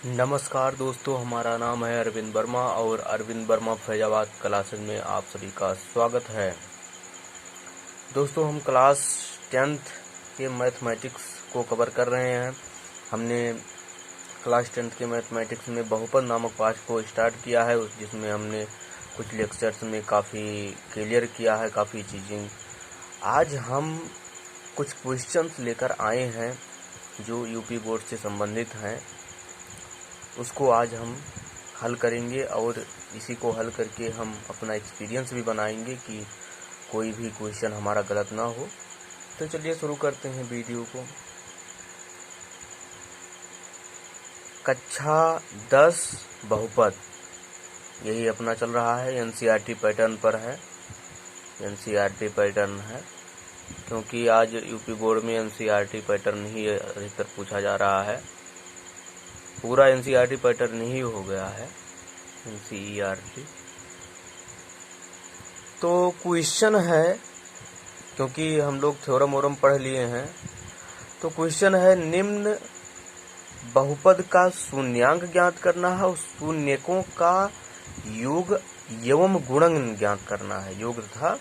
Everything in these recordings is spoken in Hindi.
नमस्कार दोस्तों, हमारा नाम है अरविंद वर्मा और अरविंद वर्मा फैजाबाद क्लासेज में आप सभी का स्वागत है। दोस्तों, हम क्लास 10th के मैथमेटिक्स को कवर कर रहे हैं। हमने क्लास 10th के मैथमेटिक्स में बहुपद नामक पाठ को स्टार्ट किया है, जिसमें हमने कुछ लेक्चर्स में काफ़ी क्लियर किया है काफ़ी चीज़ें। आज हम कुछ क्वेश्चंस लेकर आए हैं जो यूपी बोर्ड से संबंधित हैं। उसको आज हम हल करेंगे और इसी को हल करके हम अपना एक्सपीरियंस भी बनाएंगे कि कोई भी क्वेश्चन हमारा गलत ना हो। तो चलिए शुरू करते हैं वीडियो को। कक्षा 10 बहुपद, यही अपना चल रहा है, एनसीईआरटी पैटर्न पर है। एनसीईआरटी पैटर्न है क्योंकि आज यूपी बोर्ड में एनसीईआरटी पैटर्न ही अधिकतर पूछा जा रहा है। पूरा एनसीईआरटी पैटर्न ही हो गया है एनसीईआरटी। तो क्वेश्चन है, क्योंकि हम लोग थ्योरम वोरम पढ़ लिए हैं, तो क्वेश्चन है निम्न बहुपद का शून्यांक ज्ञात करना है और शून्यकों का योग एवं गुणन ज्ञात करना है। योग तथा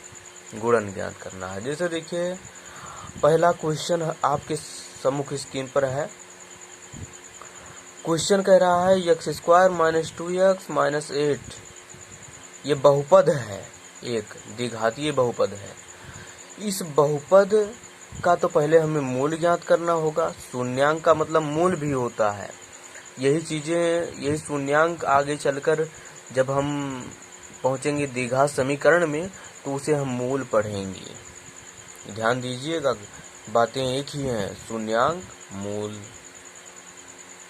गुणन ज्ञात करना है। जैसे देखिए, पहला क्वेश्चन आपके सम्मुख स्क्रीन पर है। क्वेश्चन कह रहा है x² - 2x - 8 ये बहुपद है, एक द्विघातीय बहुपद है। इस बहुपद का तो पहले हमें मूल ज्ञात करना होगा। शून्यांक का मतलब मूल भी होता है। यही शून्यांक आगे चलकर जब हम पहुंचेंगे द्विघात समीकरण में तो उसे हम मूल पढ़ेंगे। ध्यान दीजिएगा, बातें एक ही हैं, शून्यांक मूल।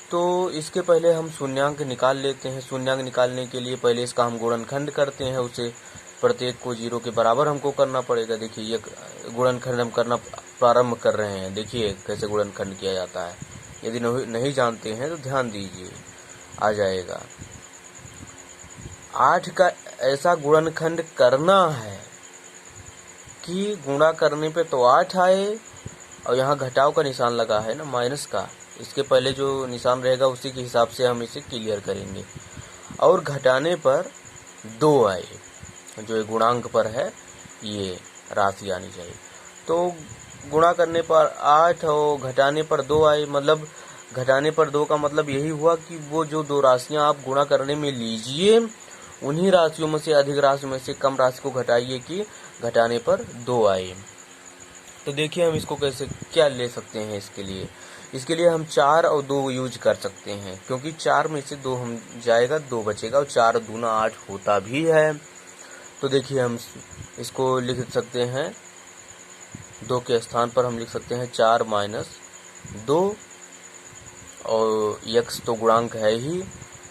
तो इसके पहले हम शून्यांक निकाल लेते हैं। शून्यांक निकालने के लिए पहले इसका हम गुणनखंड करते हैं, उसे प्रत्येक को 0 के बराबर हमको करना पड़ेगा। देखिए, ये गुणनखंड हम करना प्रारंभ कर रहे हैं। देखिए कैसे गुणनखंड किया जाता है। यदि नहीं जानते हैं तो ध्यान दीजिए, आ जाएगा। 8 का ऐसा गुणनखंड करना है कि गुणा करने पे तो 8 आए, और यहाँ घटाव का निशान लगा है ना, माइनस का। इसके पहले जो निशान रहेगा उसी के हिसाब से हम इसे क्लियर करेंगे। और घटाने पर 2 आए, जो गुणांक पर है ये राशि आनी चाहिए। तो गुणा करने पर 8 और घटाने पर 2 आए, मतलब घटाने पर 2 का मतलब यही हुआ कि वो जो 2 राशियां आप गुणा करने में लीजिए, उन्हीं राशियों में से अधिक राशि में से कम राशि को घटाइए कि घटाने पर 2 आए। तो देखिए हम इसको कैसे क्या ले सकते हैं। इसके लिए हम 4 और 2 यूज कर सकते हैं, क्योंकि 4 में से 2 हम जाएगा, 2 बचेगा, और 4 दूना 8 होता भी है। तो देखिए हम इसको लिख सकते हैं, 2 के स्थान पर हम लिख सकते हैं 4 - 2, और x तो गुणांक है ही,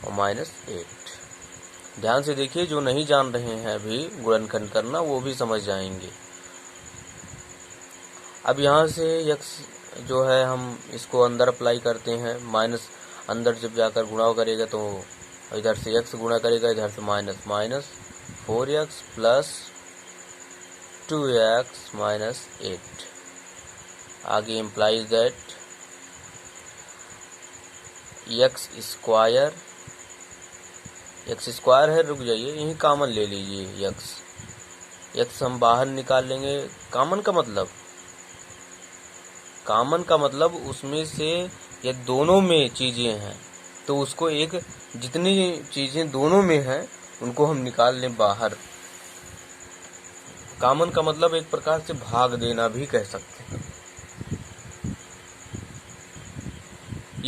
और -8। ध्यान से देखिए, जो नहीं जान रहे हैं अभी गुणनखंड करना, वो भी समझ जाएंगे। अब यहाँ से x जो है हम इसको अंदर अप्लाई करते हैं। माइनस अंदर जब जाकर गुणा करेगा तो इधर से x गुणा करेगा, इधर से माइनस 4x प्लस 2x - 8। आगे इम्प्लाइज दैट x स्क्वायर है, रुक जाइए, यही कॉमन ले लीजिए। x हम बाहर निकाल लेंगे। कॉमन का मतलब उसमें से ये दोनों में चीजें हैं, तो उसको एक, जितनी चीजें दोनों में हैं उनको हम निकाल लें बाहर। कॉमन का मतलब एक प्रकार से भाग देना भी कह सकते हैं।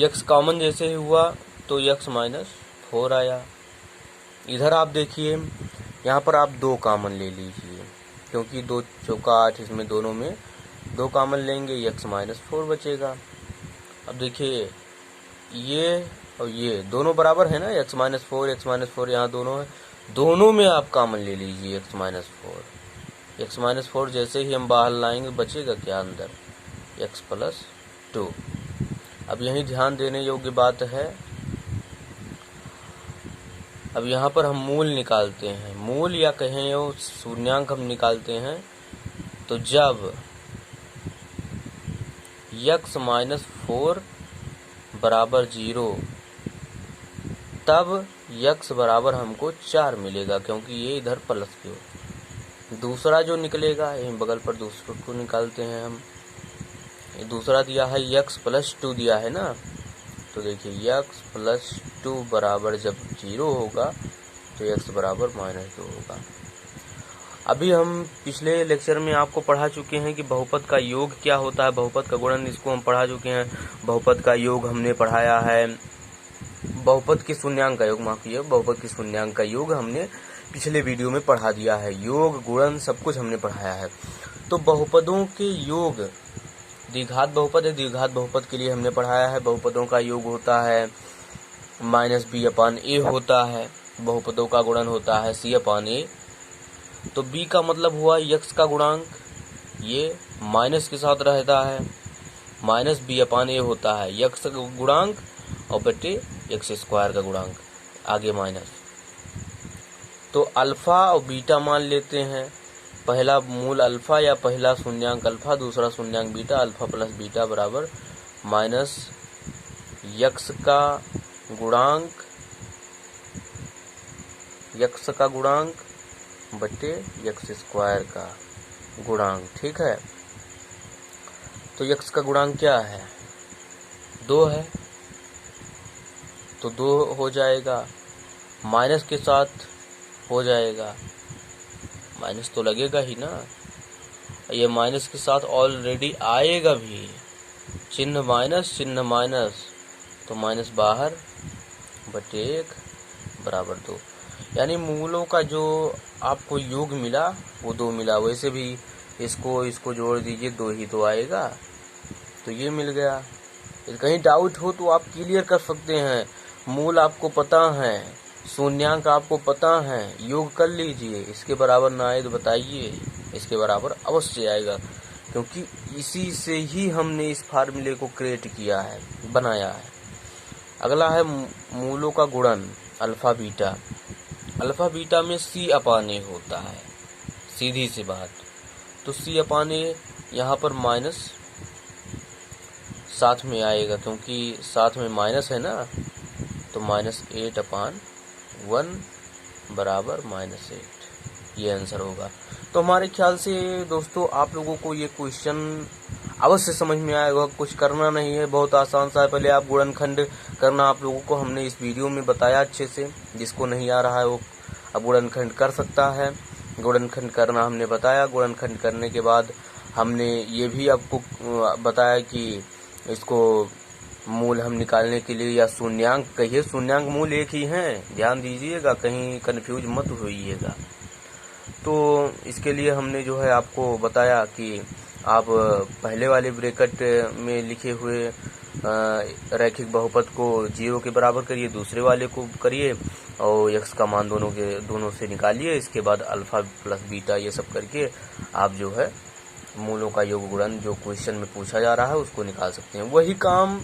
x कॉमन जैसे ही हुआ तो x - 4 आया। इधर आप देखिए, यहाँ पर आप 2 कॉमन ले लीजिए, क्योंकि 2 चौका 8, इसमें दोनों में 2 कॉमन लेंगे, x - 4 बचेगा। अब देखिए, ये और ये दोनों बराबर है ना, x - 4 यहाँ दोनों है, दोनों में आप कॉमन ले लीजिए x - 4 जैसे ही हम बाहर लाएंगे बचेगा क्या अंदर, x + 2। अब यही ध्यान देने योग्य बात है। अब यहाँ पर हम मूल निकालते हैं, मूल या कहें वो शून्यांक हम निकालते हैं। तो जब x - 4 = 0 तब यक्स बराबर हमको 4 मिलेगा, क्योंकि ये इधर प्लस की हो। दूसरा जो निकलेगा यहीं बगल पर दूसरे को निकालते हैं हम। ये दूसरा दिया है यक्स प्लस 2 दिया है ना, तो देखिए यक्स प्लस 2 बराबर जब 0 होगा तो यक्स बराबर -2 होगा। अभी हम पिछले लेक्चर में आपको पढ़ा चुके हैं कि बहुपद का योग क्या होता है, बहुपद का गुणन, इसको हम पढ़ा चुके हैं। बहुपद का योग हमने पढ़ाया है, बहुपद के शून्यांक का योग, माफ कीजिए, बहुपद के शून्यांक का योग हमने पिछले वीडियो में पढ़ा दिया है। योग गुणन सब कुछ हमने पढ़ाया है। तो बहुपदों के योग, द्विघात बहुपद है, द्विघात बहुपद के लिए हमने पढ़ाया है। बहुपदों का योग होता है -b/a होता है, बहुपदों का गुणन होता है c/a। तो b का मतलब हुआ यक्स का गुणांक, ये माइनस के साथ रहता है, -b/a होता है यक्स का गुणांक और बटे x स्क्वायर का गुणांक, आगे माइनस। तो अल्फा और बीटा मान लेते हैं, पहला मूल अल्फा या पहला शून्यांक अल्फा, दूसरा शून्यांक बीटा, अल्फा प्लस बीटा बराबर माइनस यक्स का गुणांक बटे यक्स स्क्वायर का गुणांक, ठीक है। तो यक्स का गुणांक क्या है, 2 है, तो 2 हो जाएगा, माइनस के साथ हो जाएगा, माइनस तो लगेगा ही ना, ये माइनस के साथ ऑलरेडी आएगा भी, चिन्ह माइनस, तो माइनस बाहर बटे 1 बराबर 2। यानी मूलों का जो आपको योग मिला वो 2 मिला। वैसे भी इसको जोड़ दीजिए, 2 ही तो आएगा, तो ये मिल गया। कहीं डाउट हो तो आप क्लियर कर सकते हैं, मूल आपको पता है, शून्यांक आपको पता है, योग कर लीजिए। इसके बराबर ना आए तो बताइए, इसके बराबर अवश्य आएगा, क्योंकि इसी से ही हमने इस फार्मूले को क्रिएट किया है, बनाया है। अगला है मूलों का गुणन अल्फा बीटा। अल्फा बीटा में c/a होता है, सीधी सी बात। तो c/a यहाँ पर माइनस साथ में आएगा, क्योंकि साथ में माइनस है ना, तो -8/1 बराबर -8, ये आंसर होगा। तो हमारे ख्याल से दोस्तों आप लोगों को ये क्वेश्चन अवश्य समझ में आएगा, कुछ करना नहीं है, बहुत आसान सा है। पहले आप गुणनखंड करना आप लोगों को हमने इस वीडियो में बताया अच्छे से, जिसको नहीं आ रहा है वो अब गुणनखंड कर सकता है। गुणनखंड करना हमने बताया, गुणनखंड करने के बाद हमने ये भी आपको बताया कि इसको मूल हम निकालने के लिए, या शून्यांक कहिए, शून्यांक मूल एक ही हैं, ध्यान दीजिएगा, कहीं कंफ्यूज मत होइएगा। तो इसके लिए हमने जो है आपको बताया कि आप पहले वाले ब्रैकेट में लिखे हुए रैखिक बहुपद को 0 के बराबर करिए, दूसरे वाले को करिए और यक्स का मान दोनों से निकालिए। इसके बाद अल्फा प्लस बीटा ये सब करके आप जो है मूलों का योग गुणन जो क्वेश्चन में पूछा जा रहा है उसको निकाल सकते हैं। वही काम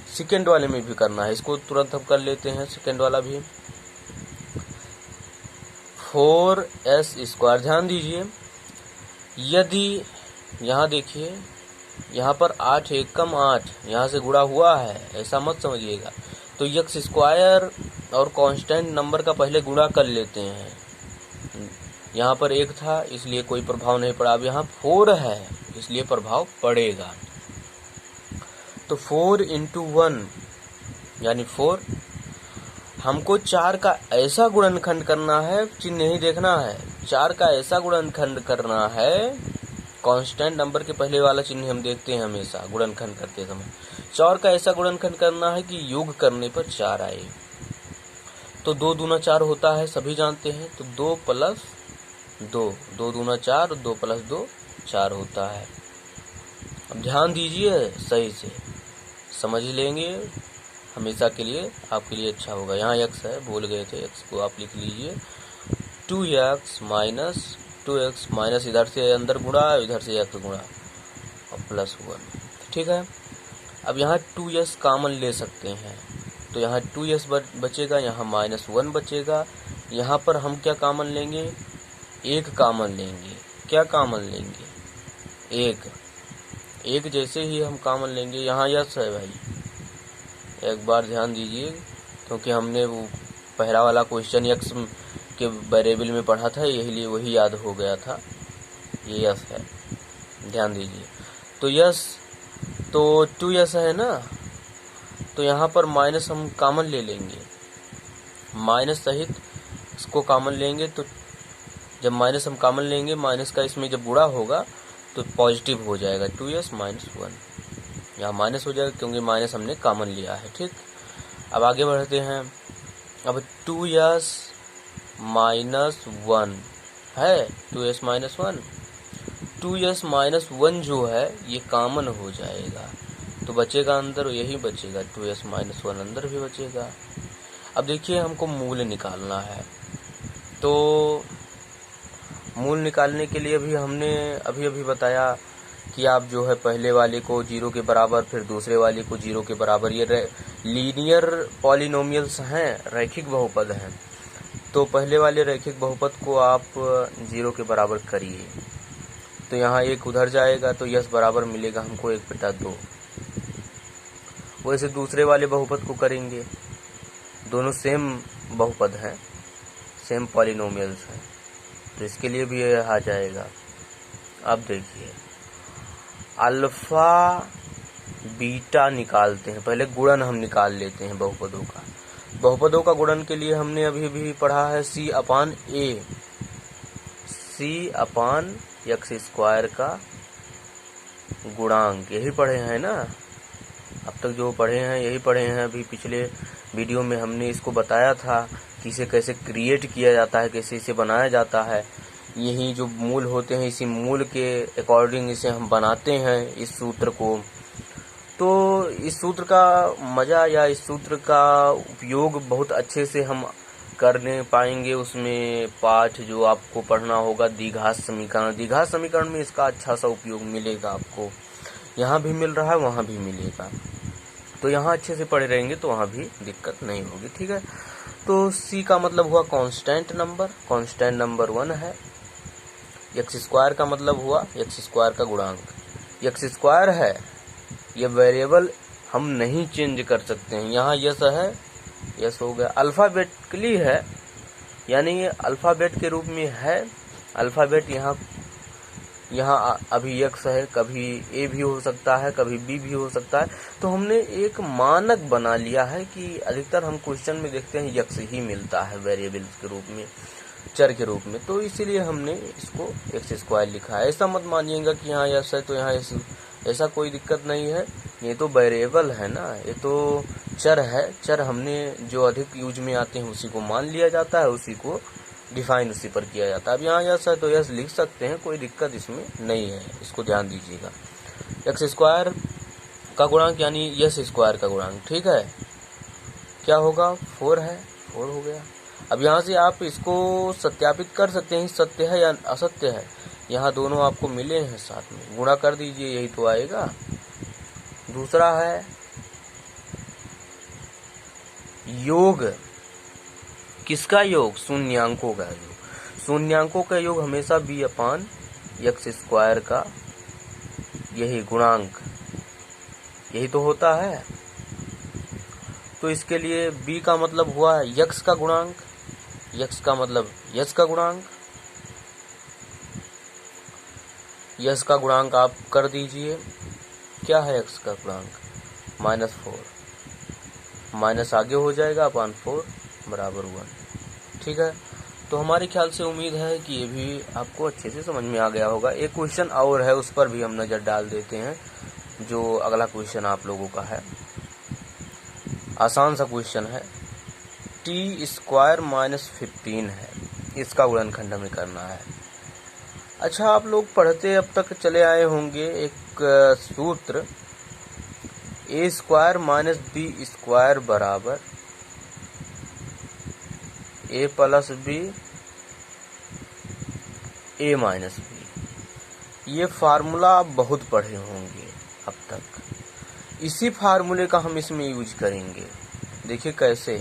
सेकेंड वाले में भी करना है, इसको तुरंत हम कर लेते हैं। सेकेंड वाला भी 4s², ध्यान दीजिए, यदि यहाँ देखिए, यहाँ पर 8 एकम 8 यहाँ से गुणा हुआ है, ऐसा मत समझिएगा। तो यक्स स्क्वायर और कांस्टेंट नंबर का पहले गुणा कर लेते हैं। यहाँ पर 1 था इसलिए कोई प्रभाव नहीं पड़ा, अब यहाँ 4 है इसलिए प्रभाव पड़ेगा। तो 4 × 1 यानी 4। हमको 4 का ऐसा गुणनखंड करना है, चिन्ह नहीं देखना है, 4 का ऐसा गुणनखंड करना है, कांस्टेंट नंबर के पहले वाला चिन्ह हम देखते हैं हमेशा गुणनखंड करते समय। 4 का ऐसा गुणनखंड करना है कि योग करने पर 4 आए। तो 2 दूना 4 होता है, सभी जानते हैं। तो 2 + 2, 2 दूना 4, 2 + 2 4 होता है। अब ध्यान दीजिए, सही से समझ लेंगे, हमेशा के लिए आपके लिए अच्छा होगा। यहाँ x है, भूल गए थे, x को आप लिख लीजिए। 2x माइनस 2x माइनस इधर से अंदर गुणा, इधर से x गुणा और +1, ठीक है। अब यहाँ 2s कॉमन ले सकते हैं, तो यहाँ 2s बचेगा, यहाँ -1 बचेगा। यहाँ पर हम क्या कॉमन लेंगे, 1 कॉमन लेंगे। क्या कॉमन लेंगे, 1 जैसे ही हम कॉमन लेंगे, यहाँ यस है भाई, एक बार ध्यान दीजिए क्योंकि हमने वो पहला वाला क्वेश्चन यक्स के वेरिएबल में पढ़ा था, यही लिए वही याद हो गया था। ये यस है, ध्यान दीजिए। तो यस, तो 2s है ना, तो यहाँ पर माइनस हम कॉमन ले लेंगे, माइनस सहित इसको कॉमन लेंगे। तो जब माइनस हम कॉमन लेंगे, माइनस का इसमें जब गुणा होगा तो पॉजिटिव हो जाएगा, 2s माइनस 1, यहाँ माइनस हो जाएगा क्योंकि माइनस हमने कॉमन लिया है। ठीक, अब आगे बढ़ते हैं। अब 2s माइनस 1 है, 2s माइनस 1, 2s माइनस 1 जो है ये कॉमन हो जाएगा, तो बचेगा अंदर यही बचेगा, 2s माइनस 1 अंदर भी बचेगा। अब देखिए हमको मूल निकालना है, तो मूल निकालने के लिए भी हमने अभी बताया कि आप जो है पहले वाले को 0 के बराबर, फिर दूसरे वाले को 0 के बराबर, ये लीनियर पॉलिनोमियल्स हैं, रैखिक बहुपद हैं। तो पहले वाले रैखिक बहुपद को आप 0 के बराबर करिए, तो यहाँ 1 उधर जाएगा, तो यस बराबर मिलेगा हमको 1/2। वैसे दूसरे वाले बहुपद को करेंगे, दोनों सेम बहुपद हैं, सेम पॉलिनोमियल्स हैं, तो इसके लिए भी यह आ जाएगा। अब देखिए अल्फा बीटा निकालते हैं, पहले गुणन हम निकाल लेते हैं बहुपदों का। बहुपदों का गुणन के लिए हमने अभी पढ़ा है c upon a, c upon x square का गुणांक, यही पढ़े हैं ना, अब तक जो पढ़े हैं यही पढ़े हैं। अभी पिछले वीडियो में हमने इसको बताया था कि इसे कैसे क्रिएट किया जाता है, कैसे इसे बनाया जाता है। यही जो मूल होते हैं, इसी मूल के अकॉर्डिंग इसे हम बनाते हैं इस सूत्र को। तो इस सूत्र का मजा या इस सूत्र का उपयोग बहुत अच्छे से हम करने पाएंगे। उसमें पाठ जो आपको पढ़ना होगा द्विघात समीकरण, द्विघात समीकरण में इसका अच्छा सा उपयोग मिलेगा आपको, यहाँ भी मिल रहा है वहाँ भी मिलेगा, तो यहाँ अच्छे से पढ़े रहेंगे तो वहाँ भी दिक्कत नहीं होगी। ठीक है, तो c का मतलब हुआ कांस्टेंट नंबर, कांस्टेंट नंबर 1 है। एक्स स्क्वायर का मतलब हुआ एक्स स्क्वायर का गुणांक, एक्स स्क्वायर है, ये वेरिएबल हम नहीं चेंज कर सकते हैं। यहाँ यस है, यस हो गया। अल्फ़ाबेटिकली है, यानी ये अल्फ़ाबेट के रूप में है। अल्फ़ाबेट यहाँ अभी एक्स है, कभी ए भी हो सकता है, कभी बी भी हो सकता है। तो हमने एक मानक बना लिया है कि अधिकतर हम क्वेश्चन में देखते हैं एक्स ही मिलता है वेरिएबल के रूप में, चर के रूप में, तो इसीलिए हमने इसको एक्स स्क्वायर लिखा है। ऐसा मत मानिएगा कि यहाँ यस है तो यहाँ यस, ऐसा कोई दिक्कत नहीं है। ये तो वेरिएबल है ना, ये तो चर है, चर हमने जो अधिक यूज में आते हैं उसी को मान लिया जाता है, उसी को डिफाइन उसी पर किया जाता है। अब यहाँ यस है तो यस लिख सकते हैं, कोई दिक्कत इसमें नहीं है, इसको ध्यान दीजिएगा। एक्स स्क्वायर का गुणांक यानी यस स्क्वायर का गुणांक, ठीक है, क्या होगा, 4 है, 4 हो गया। अब यहाँ से आप इसको सत्यापित कर सकते हैं सत्य है या असत्य है, यहाँ दोनों आपको मिले हैं साथ में, गुणा कर दीजिए, यही तो आएगा। दूसरा है योग, किसका योग, शून्यांकों का योग। शून्यांकों का योग हमेशा b अपान एक्स स्क्वायर का यही गुणांक, यही तो होता है। तो इसके लिए b का मतलब हुआ यक्स का गुणांक, यक्स का मतलब यस का गुणांक, यस का गुणांक आप कर दीजिए, क्या है एक्स का गुणांक, -4, माइनस आगे हो जाएगा अपान 4 बराबर 1। ठीक है, तो हमारे ख्याल से उम्मीद है कि ये भी आपको अच्छे से समझ में आ गया होगा। एक क्वेश्चन और है, उस पर भी हम नज़र डाल देते हैं, जो अगला क्वेश्चन आप लोगों का है, आसान सा क्वेश्चन है। t स्क्वायर -15 है, इसका गुणनखंड हमें करना है। अच्छा, आप लोग पढ़ते अब तक चले आए होंगे एक सूत्र, a square minus B square बराबर a plus B a minus B. ये फार्मूला आप बहुत पढ़े होंगे अब तक, इसी फार्मूले का हम इसमें यूज करेंगे। देखिए कैसे,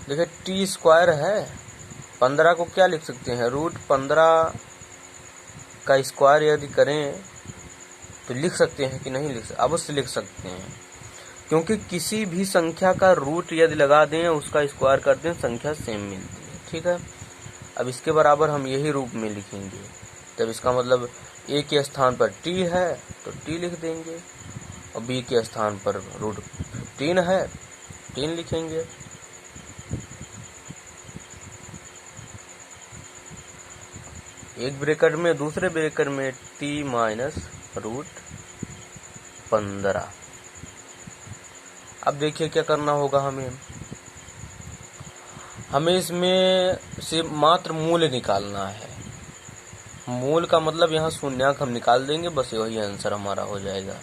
देखिए टी स्क्वायर है, 15 को क्या लिख सकते हैं, √15 का स्क्वायर यदि करें तो लिख सकते हैं कि नहीं लिख सकते, अवश्य लिख सकते हैं। क्योंकि किसी भी संख्या का रूट यदि लगा दें उसका स्क्वायर कर दें संख्या सेम मिलती है। ठीक है, अब इसके बराबर हम यही रूप में लिखेंगे। तब इसका मतलब a के स्थान पर t है तो t लिख देंगे और b के स्थान पर रूट 15 है 15 लिखेंगे। एक ब्रैकेट में दूसरे ब्रैकेट में t माइनस रूट 15। अब देखिए क्या करना होगा, हमें इसमें से मात्र मूल निकालना है। मूल का मतलब यहाँ शून्यक हम निकाल देंगे, बस वही आंसर हमारा हो जाएगा।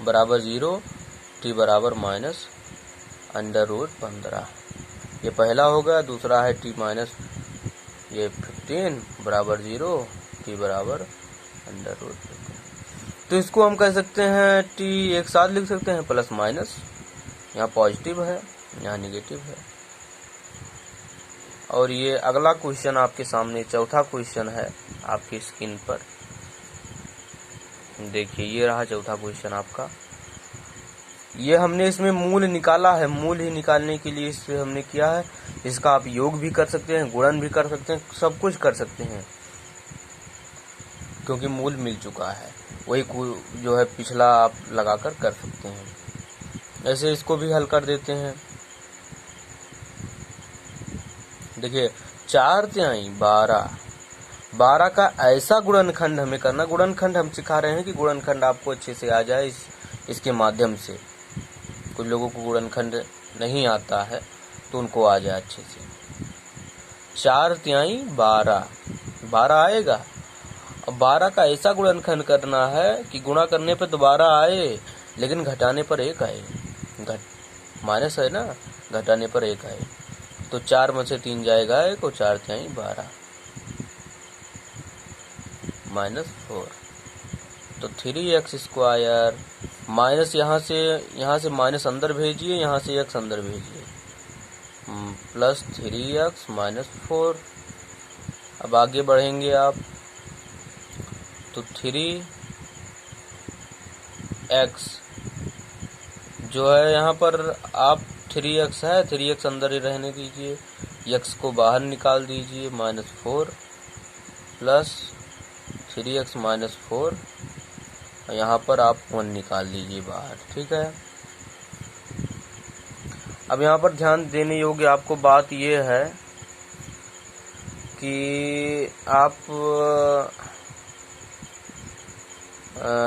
बराबर 0, t बराबर माइनस अंडर रूट 15। ये पहला होगा। दूसरा है t माइनस ये 15 बराबर 0, t बराबर अंडर रूट 15। तो इसको हम कह सकते हैं t एक साथ लिख सकते हैं, प्लस माइनस, यहाँ पॉजिटिव है यहाँ निगेटिव है। और ये अगला क्वेश्चन आपके सामने चौथा क्वेश्चन है आपकी स्क्रीन पर। देखिए ये रहा चौथा क्वेश्चन आपका। ये हमने इसमें मूल निकाला है। मूल ही निकालने के लिए इससे हमने किया है, इसका आप योग भी कर सकते हैं, गुणन भी कर सकते हैं, सब कुछ कर सकते हैं क्योंकि मूल मिल चुका है। वही जो है पिछला आप लगाकर कर सकते हैं। ऐसे इसको भी हल कर देते हैं। देखिए 4×12 12 का ऐसा गुणनखंड हमें करना। गुणनखंड हम सिखा रहे हैं कि गुणनखंड आपको अच्छे से आ जाए इसके माध्यम से। कुछ लोगों को गुणनखंड नहीं आता है तो उनको आ जाए अच्छे से। 4×12 12 आएगा। अब 12 का ऐसा गुणनखंड करना है कि गुणा करने पर दोबारा आए लेकिन घटाने पर 1 आए। माइनस है ना, घटाने पर 1 आए। तो 4 में से 3 जाएगा 1 और 4×12 -4। तो 3x स्क्वायर माइनस यहाँ से माइनस अंदर भेजिए, यहाँ से x अंदर भेजिए, प्लस 3x -4। अब आगे बढ़ेंगे आप तो 3x जो है यहाँ पर आप 3x है, 3x अंदर ही रहने दीजिए, x को बाहर निकाल दीजिए, -4 प्लस 3x -4 यहाँ पर आप 1 निकाल लीजिए बाहर। ठीक है, अब यहाँ पर ध्यान देने योग्य आपको बात यह है कि आप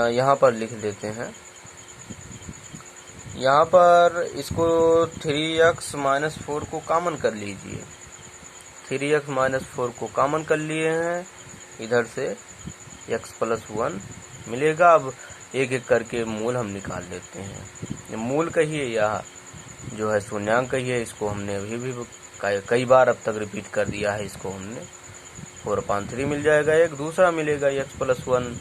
यहाँ पर लिख देते हैं। यहाँ पर इसको 3x -4 को कॉमन कर लीजिए। 3x -4 को कॉमन कर लिए हैं, इधर से x + 1 मिलेगा। अब एक एक करके मूल हम निकाल लेते हैं। मूल कहिए या जो है शून्यांक कहिए, इसको हमने अभी भी कई बार अब तक रिपीट कर दिया है। इसको हमने 4/3 मिल जाएगा। एक दूसरा मिलेगा x + 1।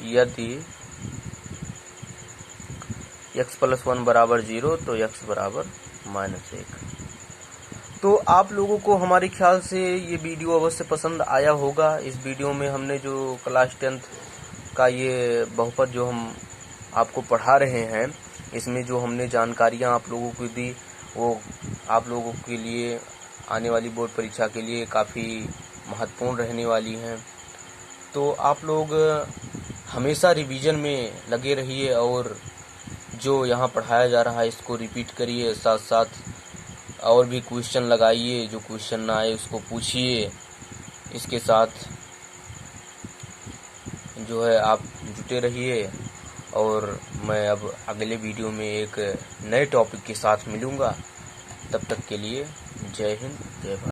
यदि x + 1 बराबर 0 तो x बराबर -1। तो आप लोगों को हमारे ख्याल से ये वीडियो अवश्य पसंद आया होगा। इस वीडियो में हमने जो क्लास 10th का ये बहुपद जो हम आपको पढ़ा रहे हैं, इसमें जो हमने जानकारियाँ आप लोगों को दी वो आप लोगों के लिए आने वाली बोर्ड परीक्षा के लिए काफ़ी महत्वपूर्ण रहने वाली हैं। तो आप लोग हमेशा रिवीजन में लगे रहिए और जो यहाँ पढ़ाया जा रहा है इसको रिपीट करिए, साथ साथ और भी क्वेश्चन लगाइए। जो क्वेश्चन ना आए उसको पूछिए। इसके साथ जो है आप जुटे रहिए और मैं अब अगले वीडियो में एक नए टॉपिक के साथ मिलूँगा। तब तक के लिए जय हिंद, जय भारत।